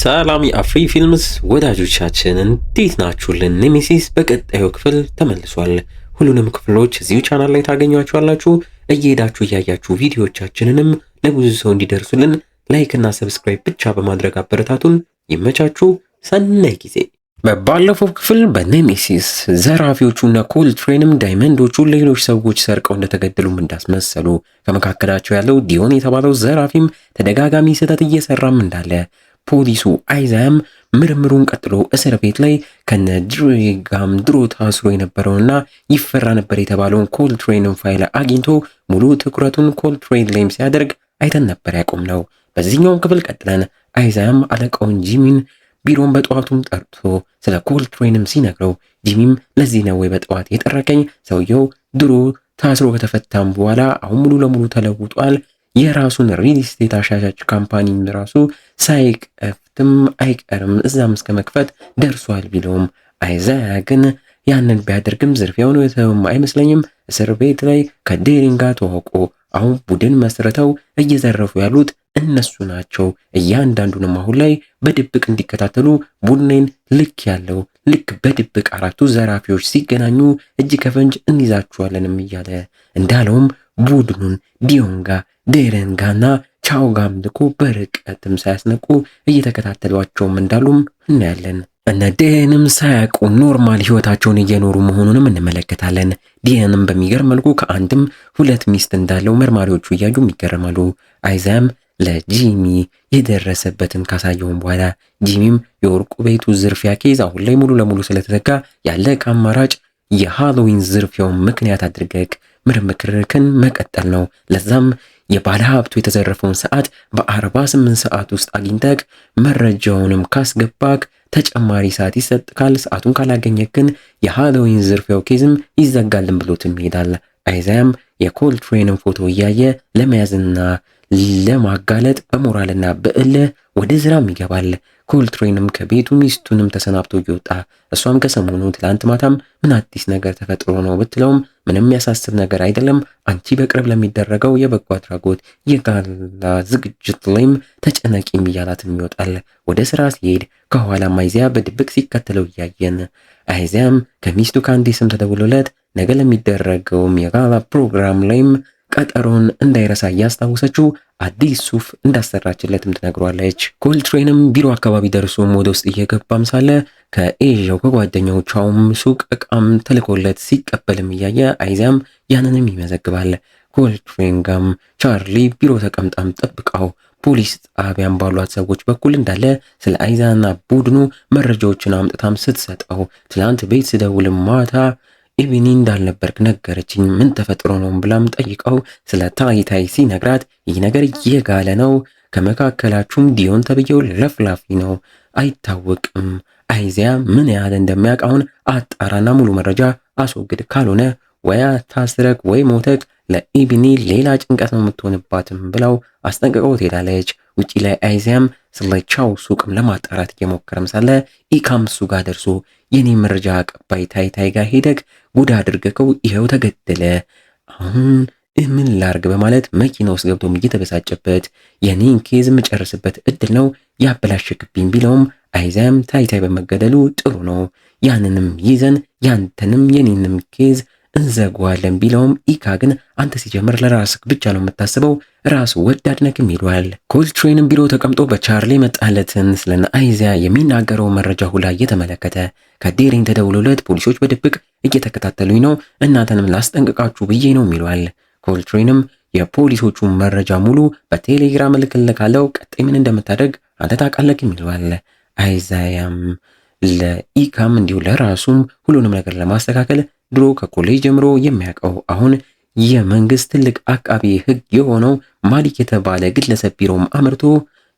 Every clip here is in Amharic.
ሰላም የአፍሪ ፊልምስ ወዳጆቻችን እንዴት ናችሁልን? ኔሜሲስ በቀጣዩ ክፍል ተመልሷል። ሁሉንም ክፍሎች እዚሁ ቻናል ላይ ታገኟቸዋላችሁ። እየሄዳችሁ እያያችሁ ቪዲዮዎቻችንንም ለብዙ ሰው እንዲደርሱልን ላይክ እና ሰብስክራይብ ብቻ በማድረግ አበረታቱን። ይመቻችሁ። ሰናይ ጊዜ። በባለፈው ክፍል በኔሜሲስ ዘራፊዎቹና ኮልትሬንም ዳይመንዶቹን ሌሎች ሰዎች ሰርቀው እንደተገደሉም እንዳስመሰሉ ከመካከላቸው ያለው ዲዮን የተባለው ዘራፊም ተደጋጋሚ ስህተት እየሰራም እንዳለ ፖሊሱ አይዛያም ምርምሩን ቀጥሎ እስር ቤት ላይ ከነ ድሬጋም ድሮ ታስሮ የነበረውና ይፈራ ነበር የተባለውን ኮልትሬንን ፋይል አግኝቶ ሙሉ ትኩረቱን ኮልትሬን ላይም ሲያደርግ አይተን ነበር ያቆምነው። በዚህኛውም ክፍል ቀጥለን አይዛያም አለቃውን ጂሚን ቢሮን በጠዋቱም ጠርቶ ስለ ኮልትሬንም ሲነግረው ጂሚም ለዚህ ነው ወይ በጠዋት የጠረቀኝ? ሰውየው ድሮ ታስሮ ከተፈታም በኋላ አሁን ሙሉ ለሙሉ ተለውጧል። የራሱን ሪል ስቴት አሻሻጭ ካምፓኒም ራሱ ሳይቀፍትም አይቀርም እዛም እስከ መክፈት ደርሷል ቢለውም አይዛያ ግን ያንን ቢያደርግም ዝርፊያውን የተውም አይመስለኝም። እስር ቤት ላይ ከዴሪን ጋር ተዋውቆ አሁን ቡድን መስርተው እየዘረፉ ያሉት እነሱ ናቸው። እያንዳንዱንም አሁን ላይ በድብቅ እንዲከታተሉ ቡድኔን ልክ በድብቅ አራቱ ዘራፊዎች ሲገናኙ እጅ ከፈንጅ እንይዛቸዋለንም እያለ እንዳለውም ቡድኑን ዲዮንጋ ዴረንጋና ቻውጋም ልኮ በርቀትም ሳያስነቁ እየተከታተሏቸውም እንዳሉም እናያለን። እነ ዴንም ሳያውቁ ኖርማል ህይወታቸውን እየኖሩ መሆኑንም እንመለከታለን። ዲየንም በሚገርም መልኩ ከአንድም ሁለት ሚስት እንዳለው መርማሪዎቹ እያዩም ይገረማሉ። አይዛም ለጂሚ የደረሰበትን ካሳየውን በኋላ ጂሚም የወርቁ ቤቱ ዝርፊያ ኬዝ አሁን ላይ ሙሉ ለሙሉ ስለተዘጋ ያለ ከአማራጭ የሃሎዊን ዝርፊያውን ምክንያት አድርገክ ምርምርክን መቀጠል ነው። ለዛም የባለ ሀብቱ የተዘረፈውን ሰዓት በ48 ሰዓት ውስጥ አግኝተክ መረጃውንም ካስገባክ ተጨማሪ ሰዓት ይሰጥካል። ሰዓቱን ካላገኘክ ግን የሃሎዊን ዝርፊያው ኬዝም ይዘጋልን ብሎትም ይሄዳል። አይዛያም የኮልትሬንን ፎቶ እያየ ለመያዝና ለማጋለጥ በሞራልና በእልህ ወደ ስራም ይገባል። ኮልትሬንም ከቤቱ ሚስቱንም ተሰናብቶ እየወጣ እሷም ከሰሞኑ ትላንት ማታም ምን አዲስ ነገር ተፈጥሮ ነው ብትለውም ምንም ያሳስብ ነገር አይደለም፣ አንቺ በቅርብ ለሚደረገው የበጎ አድራጎት የጋላ ዝግጅት ላይም ተጨነቂም እያላትም ይወጣል። ወደ ስራ ሲሄድ ከኋላም አይዛያ በድብቅ ሲከተለው እያየን አይዛያም ከሚስቱ ከአንዴ ስም ተደውሎለት ነገ ለሚደረገውም የጋላ ፕሮግራም ላይም ቀጠሮን እንዳይረሳ እያስታወሰችው አዲስ ሱፍ እንዳሰራችለትም ትነግሯለች። ኮልትሬንም ቢሮ አካባቢ ደርሶ ወደ ውስጥ እየገባም ሳለ ከኤዥያው ከጓደኞቿም ሱቅ እቃም ተልኮለት ሲቀበልም እያየ አይዛም ያንንም ይመዘግባል። ኮልትሬን ጋም ቻርሊ ቢሮ ተቀምጣም ጠብቃው ፖሊስ ጣቢያን ባሏት ሰዎች በኩል እንዳለ ስለ አይዛና ቡድኑ መረጃዎችን አምጥታም ስትሰጠው ትላንት ቤት ስደውልም ማታ ኢቪኒ እንዳልነበርክ ነገረችኝ፣ ምን ተፈጥሮ ነው ብላም ጠይቀው ስለ ታይታይ ሲነግራት ይህ ነገር እየጋለ ነው፣ ከመካከላችሁም ዲዮን ተብዬው ለፍላፊ ነው፣ አይታወቅም። አይዛያ ምን ያህል እንደሚያውቅ አሁን አጣራና ሙሉ መረጃ አስወግድ፣ ካልሆነ ወይ ታስረክ ወይ ሞተክ ለኢቪኒ ሌላ ጭንቀት ነው የምትሆንባትም ብለው አስጠንቅቀው ትሄዳለች። ውጪ ላይ አይዛያም ስለ ቻው ሱቅም ለማጣራት እየሞከረም ሳለ ኢካም እሱ ጋር ደርሶ የኔ መረጃ አቀባይ ታይታይ ጋር ሄደክ ጉዳ አድርገከው ይኸው ተገደለ፣ አሁን ምን ላርግ በማለት መኪና ውስጥ ገብቶም እየተበሳጨበት የኔን ኬዝ የምጨርስበት እድል ነው ያበላሽክብኝ ቢለውም አይዛያም ታይታይ በመገደሉ ጥሩ ነው፣ ያንንም ይዘን ያንተንም የኔንም ኬዝ እንዘጓለን ቢለውም ኢካ ግን አንተ ሲጀምር ለራስክ ብቻ ነው የምታስበው፣ ራስ ወዳድነክም ይሏል። ኮልትሬንም ቢሮ ተቀምጦ በቻርሊ መጣለትን ስለና አይዛያ የሚናገረው መረጃ ሁላ እየተመለከተ ከዴሪን ተደውሎለት ፖሊሶች በድብቅ እየተከታተሉኝ ነው፣ እናንተንም ላስጠንቅቃችሁ ብዬ ነው ይሏል። ኮልትሬንም የፖሊሶቹ መረጃ ሙሉ በቴሌግራም እልክልካለሁ፣ ቀጣይ ምን እንደምታደርግ አንተ ታውቃለህ ይሏል። አይዛያም ለኢካም እንዲሁ ለራሱም ሁሉንም ነገር ለማስተካከል ድሮ ከኮሌጅ ጀምሮ የሚያውቀው አሁን የመንግስት ትልቅ አቃቢ ህግ የሆነው ማሊክ የተባለ ግለሰብ ቢሮም አምርቶ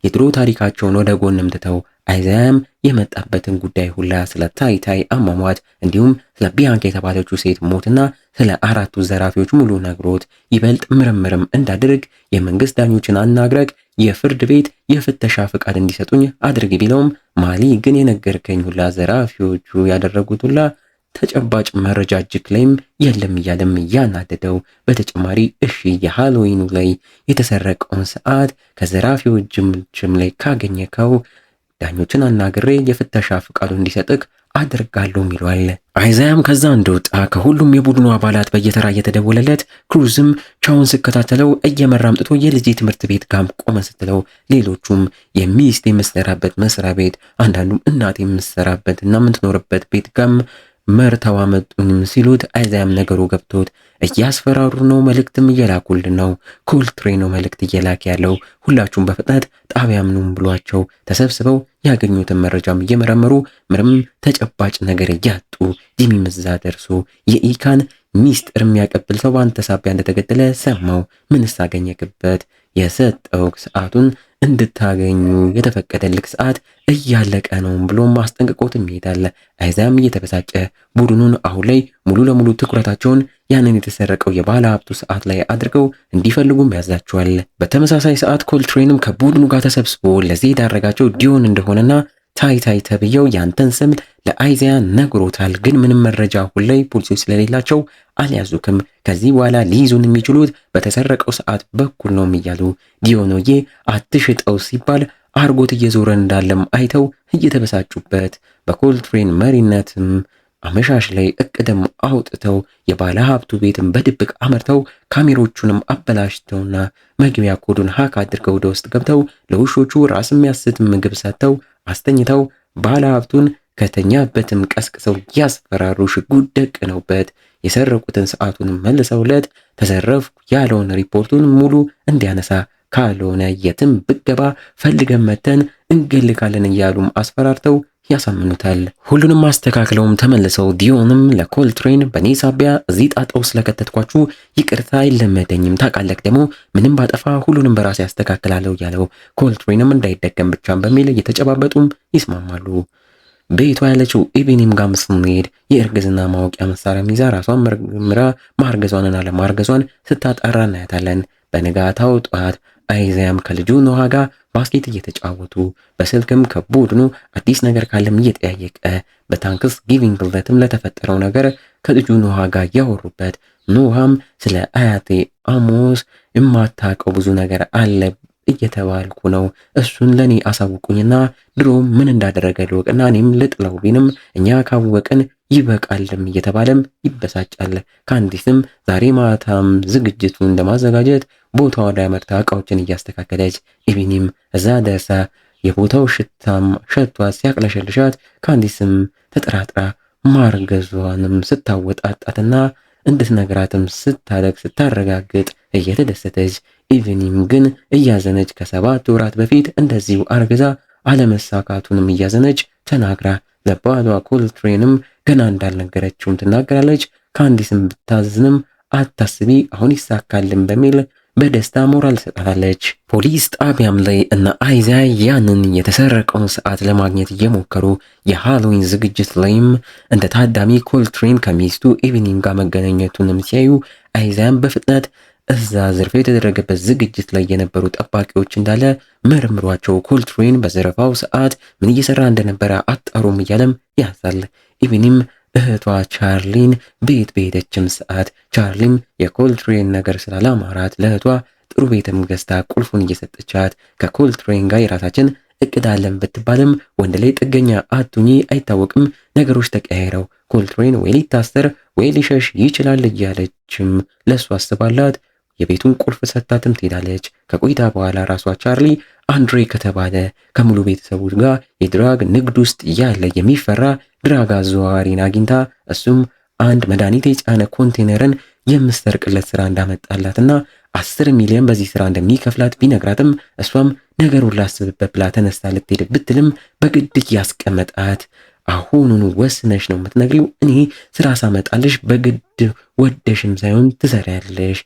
የድሮ ታሪካቸውን ወደ ጎንም ትተው አይዛያም የመጣበትን ጉዳይ ሁላ ስለ ታይታይ አሟሟት እንዲሁም ስለ ቢያንካ የተባለችው ሴት ሞትና ስለ አራቱ ዘራፊዎች ሙሉ ነግሮት ይበልጥ ምርምርም እንዳድርግ የመንግስት ዳኞችን አናግረግ የፍርድ ቤት የፍተሻ ፍቃድ እንዲሰጡኝ አድርግ ቢለውም ማሊ ግን የነገርከኝ ሁላ ዘራፊዎቹ ያደረጉት ሁላ ተጨባጭ መረጃ እጅግ ላይም የለም እያለም ያናደደው። በተጨማሪ እሺ የሃሎዊኑ ላይ የተሰረቀውን ሰዓት ከዘራፊው ጅምችም ላይ ካገኘከው ዳኞችን አናግሬ የፍተሻ ፍቃዱ እንዲሰጥክ አድርጋለሁ ይሏል። አይዛያም ከዛ እንደወጣ ከሁሉም የቡድኑ አባላት በየተራ እየተደወለለት ክሩዝም ቻውን ስከታተለው እየመራ አምጥቶ የልጅ ትምህርት ቤት ጋር ቆመ ስትለው ሌሎቹም የሚስት የምትሰራበት መስሪያ ቤት አንዳንዱም እናት የምትሰራበት እና የምትኖርበት ቤት ጋር መርተው አመጡንም ሲሉት አይዛያም ነገሩ ገብቶት እያስፈራሩ ነው፣ መልእክትም እየላኩልን ነው። ኮልትሬ ነው መልእክት እየላከ ያለው፣ ሁላችሁም በፍጥነት ጣቢያም ነው ብሏቸው ተሰብስበው ያገኙትን መረጃም እየመረመሩ ምንም ተጨባጭ ነገር እያጡ ጂሚ ምዛ ደርሶ የኢካን ሚስጥር የሚያቀብል ሰው በአንተ ሳቢያ እንደተገደለ ሰማው። ምንስ አገኘክበት? የሰጠው ሰዓቱን እንድታገኙ የተፈቀደልክ ሰዓት እያለቀ ነው ብሎም ማስጠንቀቆትም ይሄዳል። አይዛያም እየተበሳጨ ቡድኑን አሁን ላይ ሙሉ ለሙሉ ትኩረታቸውን ያንን የተሰረቀው የባለ ሀብቱ ሰዓት ላይ አድርገው እንዲፈልጉም ያዛቸዋል። በተመሳሳይ ሰዓት ኮልትሬንም ከቡድኑ ጋር ተሰብስቦ ለዚህ የዳረጋቸው ዲዮን እንደሆነና ታይታይ ተብየው ያንተን ስም ለአይዛያ ነግሮታል። ግን ምንም መረጃ አሁን ላይ ፖሊሶች ስለሌላቸው አልያዙክም። ከዚህ በኋላ ሊይዙን የሚችሉት በተሰረቀው ሰዓት በኩል ነው እያሉ ዲዮኖዬ አትሽጠው ሲባል አርጎት እየዞረ እንዳለም አይተው እየተበሳጩበት በኮልትሬን መሪነትም አመሻሽ ላይ እቅድም አውጥተው የባለ ሀብቱ ቤትም በድብቅ አመርተው ካሜሮቹንም አበላሽተውና መግቢያ ኮዱን ሀክ አድርገው ወደ ውስጥ ገብተው ለውሾቹ ራስ የሚያስት ምግብ ሰጥተው አስተኝተው ባለ ሀብቱን ከተኛበትም ቀስቅሰው ያስፈራሩ ሽጉጥ ደቅነውበት የሰረቁትን ሰዓቱን መልሰውለት ተዘረፍኩ ያለውን ሪፖርቱን ሙሉ እንዲያነሳ ካልሆነ የትም ብገባ ፈልገን መተን እንገልካለን እያሉም አስፈራርተው ያሳምኑታል። ሁሉንም አስተካክለውም ተመልሰው ዲዮንም ለኮልትሬን በኔ ሳቢያ እዚህ ጣጣው ስለከተትኳችሁ ይቅርታ አይለመደኝም፣ ታውቃለህ ደግሞ ምንም ባጠፋ ሁሉንም በራሴ ያስተካክላለሁ ያለው ኮልትሬንም እንዳይደገም ብቻም በሚል እየተጨባበጡም ይስማማሉ። ቤቷ ያለችው ኢቪኒም ጋር ስንሄድ የእርግዝና ማወቂያ መሳሪያ ይዛ ራሷን መርምራ ማርገዟንና ለማርገዟን ስታጣራ እናያታለን። በንጋታው ጠዋት አይዛያም ከልጁ ኖሃ ጋር ባስኬት እየተጫወቱ በስልክም ከቡድኑ አዲስ ነገር ካለም እየጠያየቀ በታንክስ ጊቪንግ ዕለትም ለተፈጠረው ነገር ከልጁ ኖሃ ጋር ያወሩበት ኖሃም ስለ አያቴ አሞስ የማታውቀው ብዙ ነገር አለ እየተባልኩ ነው፣ እሱን ለኔ አሳውቁኝና ድሮ ምን እንዳደረገ ልወቅና እኔም ልጥለው ቢንም እኛ ካወቅን ይበቃልም እየተባለም ይበሳጫል። ካንዲስም ዛሬ ማታም ዝግጅቱን ለማዘጋጀት ቦታው ላይ መርታ እቃዎችን እያስተካከለች ኢቪኒም እዛ ደርሳ የቦታው ሽታም ሸቷት ሲያቅለሸልሻት ካንዲስም ተጠራጥራ ማርገዟንም ስታወጣጣትና እንድትነግራትም ስታረጋግጥ እየተደሰተች ኢቪኒም ግን እያዘነች ከ7 ወራት በፊት እንደዚሁ አርግዛ አለመሳካቱንም እያዘነች ተናግራ ለባሏ ኮልትሬንም ገና እንዳልነገረችውም ትናገራለች። ካንዲስም ብታዝንም አታስቢ አሁን ይሳካልን በሚል በደስታ ሞራል ሰጣታለች። ፖሊስ ጣቢያም ላይ እና አይዛያ ያንን የተሰረቀውን ሰዓት ለማግኘት እየሞከሩ የሃሎዊን ዝግጅት ላይም እንደ ታዳሚ ኮልትሬን ከሚስቱ ኢቪኒንግ ጋር መገናኘቱንም ሲያዩ አይዛያም በፍጥነት እዛ ዝርፊያ የተደረገበት ዝግጅት ላይ የነበሩ ጠባቂዎች እንዳለ መርምሯቸው ኮልትሬን በዘረፋው ሰዓት ምን እየሰራ እንደነበረ አጣሩም እያለም ያዛል። ኢቪኒም እህቷ ቻርሊን ቤት በሄደችም ሰዓት ቻርሊም የኮልትሬን ነገር ስላላማራት ለእህቷ ጥሩ ቤትም ገዝታ ቁልፉን እየሰጠቻት ከኮልትሬን ጋር የራሳችን እቅድ አለን ብትባልም ወንድ ላይ ጥገኛ አቱኚ አይታወቅም፣ ነገሮች ተቀያይረው ኮልትሬን ወይ ሊታሰር ወይ ሊሸሽ ይችላል እያለችም ለሱ አስባላት የቤቱን ቁልፍ ሰጣትም ትሄዳለች። ከቆይታ በኋላ ራሷ ቻርሊ አንድሬ ከተባለ ከሙሉ ቤተሰቡ ጋር የድራግ ንግድ ውስጥ ያለ የሚፈራ ድራግ አዘዋዋሪን አግኝታ እሱም አንድ መድኃኒት የጫነ ኮንቴነርን የምትሰርቅለት ስራ እንዳመጣላትና 10 ሚሊዮን በዚህ ስራ እንደሚከፍላት ቢነግራትም እሷም ነገሩን ላስብበት ብላ ተነስታ ልትሄድ ብትልም በግድ ያስቀመጣት አሁኑን ወስነሽ ነው የምትነግሪው፣ እኔ ስራ ሳመጣልሽ በግድ ወደሽም ሳይሆን ትሰሪያለሽ፣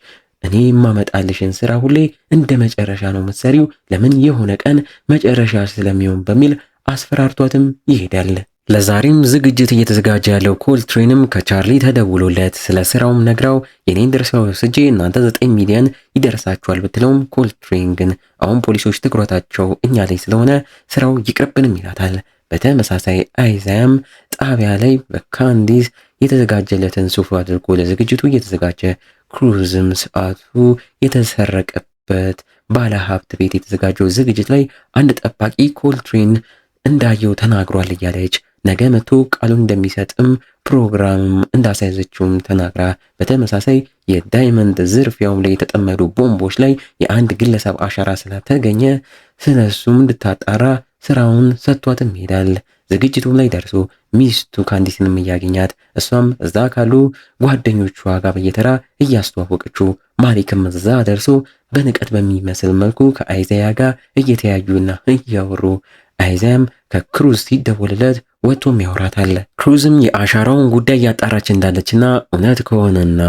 እኔ የማመጣልሽን ስራ ሁሌ እንደ መጨረሻ ነው የምትሰሪው፣ ለምን የሆነ ቀን መጨረሻ ስለሚሆን በሚል አስፈራርቷትም ይሄዳል። ለዛሬም ዝግጅት እየተዘጋጀ ያለው ኮልትሬንም ከቻርሊ ተደውሎለት ስለ ስራውም ነግራው የኔን ድርሻው ወስጄ እናንተ 9 ሚሊዮን ይደርሳችኋል ብትለውም ኮልትሬን ግን አሁን ፖሊሶች ትኩረታቸው እኛ ላይ ስለሆነ ስራው ይቅርብንም ይላታል። በተመሳሳይ አይዛያም ጣቢያ ላይ በካንዲስ የተዘጋጀለትን ሱፍ አድርጎ ለዝግጅቱ እየተዘጋጀ ክሩዝም ሰዓቱ የተሰረቀበት ባለ ሀብት ቤት የተዘጋጀው ዝግጅት ላይ አንድ ጠባቂ ኮልትሬን እንዳየው ተናግሯል እያለች ነገ መቶ ቃሉን እንደሚሰጥም ፕሮግራምም እንዳሳያዘችውም ተናግራ በተመሳሳይ የዳይመንድ ዝርፊያውም ላይ የተጠመዱ ቦምቦች ላይ የአንድ ግለሰብ አሻራ ስለተገኘ ስለሱም እንድታጣራ ስራውን ሰጥቷትም ይሄዳል። ዝግጅቱም ላይ ደርሶ ሚስቱ ካንዲስንም እያገኛት እሷም እዛ ካሉ ጓደኞቿ ጋር በየተራ እያስተዋወቀችው ማሊክም እዛ ደርሶ በንቀት በሚመስል መልኩ ከአይዛያ ጋር እየተያዩና እያወሩ አይዛያም ከክሩዝ ሲደወልለት ወጥቶም ያወራታል። ክሩዝም የአሻራውን ጉዳይ እያጣራች እንዳለችና እውነት ከሆነና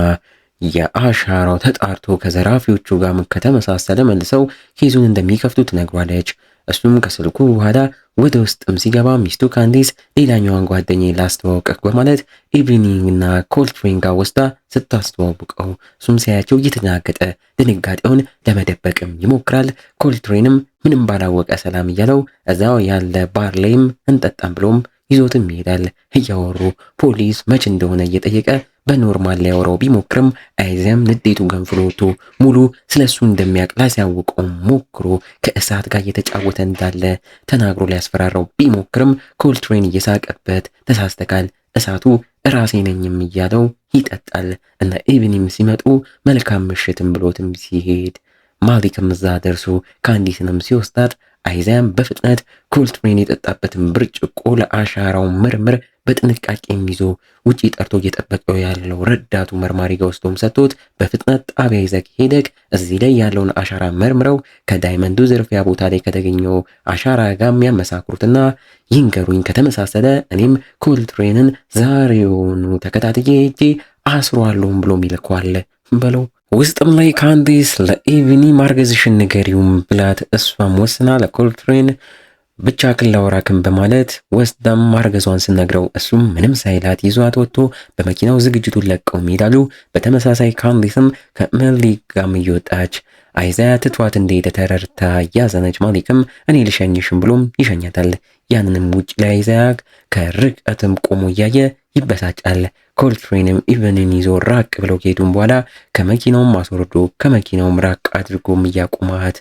የአሻራው ተጣርቶ ከዘራፊዎቹ ጋር ከተመሳሰለ መልሰው ኬዙን እንደሚከፍቱ ትነግሯለች። እሱም ከስልኩ በኋላ ወደ ውስጥም ሲገባ ሚስቱ ካንዲስ ሌላኛዋን ጓደኛዬ ላስተዋወቅህ በማለት ኢቭኒንግና ኮልትሬን ጋር ወስዳ ስታስተዋውቀው እሱም ሲያያቸው እየተደናገጠ ድንጋጤውን ለመደበቅም ይሞክራል። ኮልትሬንም ምንም ባላወቀ ሰላም እያለው እዛው ያለ ባር ላይም እንጠጣም ብሎም ይዞትም ይሄዳል። እያወሩ ፖሊስ መች እንደሆነ እየጠየቀ በኖርማል ሊያወራው ቢሞክርም አይዛም ንዴቱ ገንፍሎ ወጥቶ ሙሉ ስለሱ እንደሚያውቅ ሊያሳውቀው ሞክሮ ከእሳት ጋር እየተጫወተ እንዳለ ተናግሮ ሊያስፈራራው ቢሞክርም ኮልትሬን እየሳቀበት ተሳስተካል፣ እሳቱ ራሴ ነኝም እያለው ይጠጣል። እና ኢቭኒም ሲመጡ መልካም ምሽትም ብሎትም ሲሄድ ማሊክም እዛ ደርሶ ካንዲስንም ሲወስዳት አይዛም በፍጥነት ኮልትሬን የጠጣበትን ብርጭቆ ለአሻራው ምርምር በጥንቃቄም ይዞ ውጪ ጠርቶ እየጠበቀው ያለው ረዳቱ መርማሪ ጋር ወስዶም ሰጥቶት በፍጥነት ጣቢያ ይዘህ ሄደክ እዚህ ላይ ያለውን አሻራ መርምረው ከዳይመንዱ ዝርፊያ ቦታ ላይ ከተገኘው አሻራ ጋር የሚያመሳክሩትና ይንገሩኝ፣ ከተመሳሰለ እኔም ኮልትሬንን ዛሬውኑ ተከታትዬ ሄጄ አስሯለሁም ብሎ ይልከዋል በለው። ውስጥም ላይ ካንዲስ ለኢቭኒ ማርገዝሽን ንገሪውም ብላት እሷም ወስና ለኮልትሬን ብቻ ክላወራክም በማለት ወስዳም ማርገዟን ስነግረው እሱም ምንም ሳይላት ይዟት ወጥቶ በመኪናው ዝግጅቱን ለቀው ይሄዳሉ። በተመሳሳይ ካንዲስም ከማሊክ ጋርም እየወጣች አይዛያ ትቷት እንደሄደ ተረድታ ያዘነች ማሊክም እኔ ልሸኝሽም ብሎም ይሸኛታል። ያንንም ውጭ ላይ አይዛያ ከርቀትም ቆሞ እያየ ይበሳጫል። ኮልትሬንም ኢቭኒን ይዞ ራቅ ብለው ከሄዱም በኋላ ከመኪናውም አስወርዶ ከመኪናውም ራቅ አድርጎም እያቆማት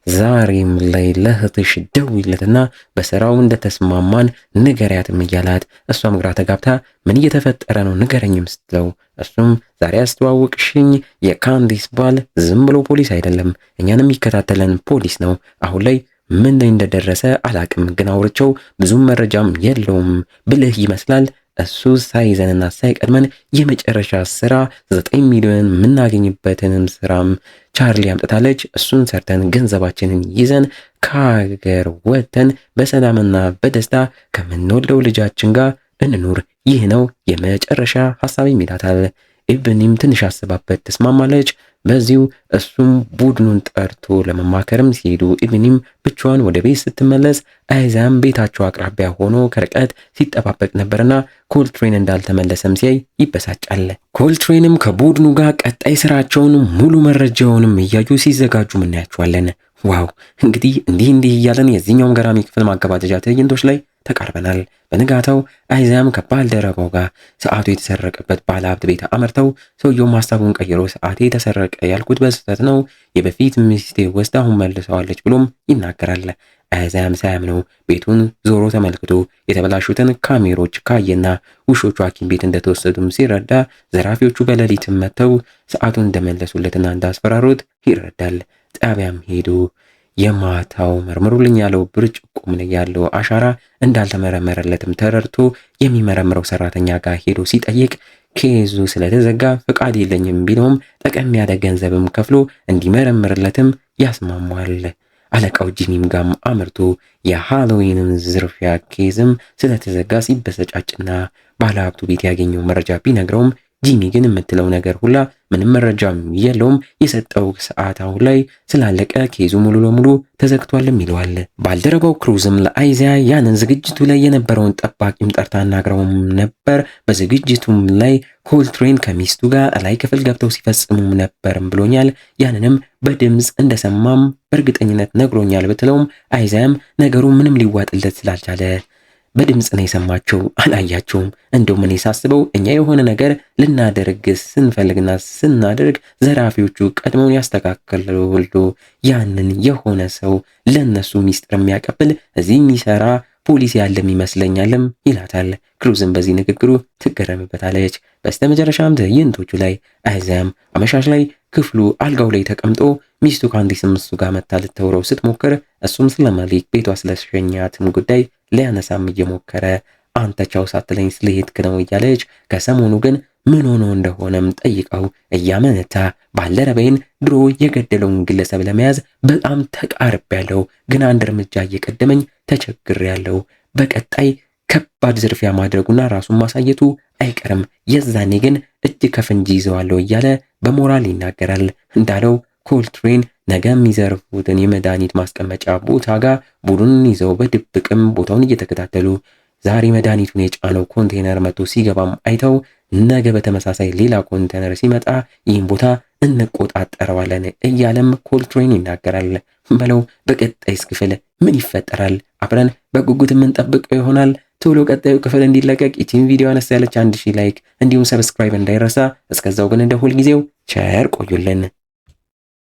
ዛሬም ላይ ለእህትሽ ደውይለትና በስራው እንደተስማማን ንገሪያትም እያላት እሷም ግራ ተጋብታ ምን እየተፈጠረ ነው ንገረኝም ስትለው እሱም ዛሬ አስተዋወቅሽኝ የካንዲስ ባል ዝም ብሎ ፖሊስ አይደለም፣ እኛንም የሚከታተለን ፖሊስ ነው። አሁን ላይ ምን ላይ እንደደረሰ አላቅም፣ ግን አውርቸው ብዙም መረጃም የለውም ብልህ ይመስላል። እሱ ሳይዘንና ሳይቀድመን የመጨረሻ ስራ 9 ሚሊዮን የምናገኝበትንም ስራም ቻርሊ አምጥታለች። እሱን ሰርተን ገንዘባችንን ይዘን ከሀገር ወጥተን በሰላምና በደስታ ከምንወልደው ልጃችን ጋር እንኑር፣ ይህ ነው የመጨረሻ ሐሳብ ይላታል። ኢቭኒም ትንሽ አስባበት ትስማማለች። በዚሁ እሱም ቡድኑን ጠርቶ ለመማከርም ሲሄዱ ኢቭኒም ብቻዋን ወደ ቤት ስትመለስ አይዛም ቤታቸው አቅራቢያ ሆኖ ከርቀት ሲጠባበቅ ነበርና ኮልትሬን እንዳልተመለሰም ሲያይ ይበሳጫል። ኮልትሬንም ከቡድኑ ጋር ቀጣይ ስራቸውን ሙሉ መረጃውንም እያዩ ሲዘጋጁ እናያቸዋለን። ዋው እንግዲህ እንዲህ እያለን የዚህኛውም ገራሚ ክፍል ማገባደጃ ትዕይንቶች ላይ ተቃርበናል። በንጋታው አይዛም ከባልደረባው ጋር ሰዓቱ የተሰረቀበት ባለሀብት ቤት አመርተው ሰውየው ሀሳቡን ቀይሮ ሰዓቴ የተሰረቀ ያልኩት በስህተት ነው፣ የበፊት ሚስቴ ወስዳ አሁን መልሰዋለች ብሎም ይናገራል። አይዛም ሳያምነው ቤቱን ዞሮ ተመልክቶ የተበላሹትን ካሜሮች ካየና ውሾቹ ሐኪም ቤት እንደተወሰዱም ሲረዳ ዘራፊዎቹ በሌሊትም መጥተው ሰዓቱን እንደመለሱለትና እንዳስፈራሩት ይረዳል። ጣቢያም ሄዱ። የማታው መርምሩልኝ ያለው ብርጭቆም ላይ ያለው አሻራ እንዳልተመረመረለትም ተረድቶ የሚመረምረው ሰራተኛ ጋር ሄዶ ሲጠይቅ ኬዙ ስለተዘጋ ፍቃድ የለኝም ቢለውም ጠቀም ያለ ገንዘብም ከፍሎ እንዲመረምርለትም ያስማማል። አለቃው ጂሚም ጋም አምርቶ የሃሎዊንም ዝርፊያ ኬዝም ስለተዘጋ ሲበሰጫጭና ባለሀብቱ ቤት ያገኘው መረጃ ቢነግረውም ጂሚ ግን የምትለው ነገር ሁላ ምንም መረጃም የለውም፣ የሰጠው ሰዓት አሁን ላይ ስላለቀ ኬዙ ሙሉ ለሙሉ ተዘግቷልም ይለዋል። ባልደረባው ክሩዝም ለአይዛያ ያንን ዝግጅቱ ላይ የነበረውን ጠባቂም ጠርታ አናግረውም ነበር። በዝግጅቱም ላይ ኮልትሬን ከሚስቱ ጋር ላይ ክፍል ገብተው ሲፈጽሙም ነበርም ብሎኛል። ያንንም በድምፅ እንደሰማም በእርግጠኝነት ነግሮኛል ብትለውም አይዛያም ነገሩ ምንም ሊዋጥለት ስላልቻለ በድምፅ ነው የሰማቸው፣ አላያቸውም። እንደውም እኔ ሳስበው እኛ የሆነ ነገር ልናደርግ ስንፈልግና ስናደርግ ዘራፊዎቹ ቀድመውን ያስተካከሉ ያንን የሆነ ሰው ለነሱ ሚስጥር የሚያቀብል እዚህ የሚሰራ ፖሊስ ያለም ይመስለኛልም ይላታል። ክሩዝም በዚህ ንግግሩ ትገረምበታለች። በስተመጨረሻም ትዕይንቶቹ ላይ አዛም አመሻሽ ላይ ክፍሉ አልጋው ላይ ተቀምጦ ሚስቱ ካንዲስም እሱ ጋር መታ ልታወራው ስትሞክር እሱም ስለ ማሊክ ቤቷ ስለሸኛትም ጉዳይ ሊያነሳም እየሞከረ አንተ ቻው ሳትለኝ ስለሄድክ ነው እያለች ከሰሞኑ ግን ምን ሆኖ እንደሆነም ጠይቀው እያመነታ ባልደረባዬን ድሮ የገደለውን ግለሰብ ለመያዝ በጣም ተቃርቤያለሁ፣ ግን አንድ እርምጃ እየቀደመኝ ተቸግሬያለሁ። በቀጣይ ከባድ ዝርፊያ ማድረጉና ራሱን ማሳየቱ አይቀርም። የዛኔ ግን እጅ ከፍንጅ ይዘዋለሁ እያለ በሞራል ይናገራል። እንዳለው ኮልትሬን ነገ የሚዘርፉትን የመድኃኒት ማስቀመጫ ቦታ ጋር ቡድኑን ይዘው በድብቅም ቦታውን እየተከታተሉ ዛሬ መድኃኒቱን የጫነው ኮንቴነር መጥቶ ሲገባም አይተው ነገ በተመሳሳይ ሌላ ኮንቴነር ሲመጣ ይህን ቦታ እንቆጣጠረዋለን እያለም ኮልትሬን ይናገራል። በለው በቀጣይስ ክፍል ምን ይፈጠራል? አብረን በጉጉት የምንጠብቀው ይሆናል። ቶሎ ቀጣዩ ክፍል እንዲለቀቅ ይህችን ቪዲዮ አነስ ያለች 1000 ላይክ እንዲሁም ሰብስክራይብ እንዳይረሳ። እስከዛው ግን እንደ ሁልጊዜው ቸር ቆዩልን።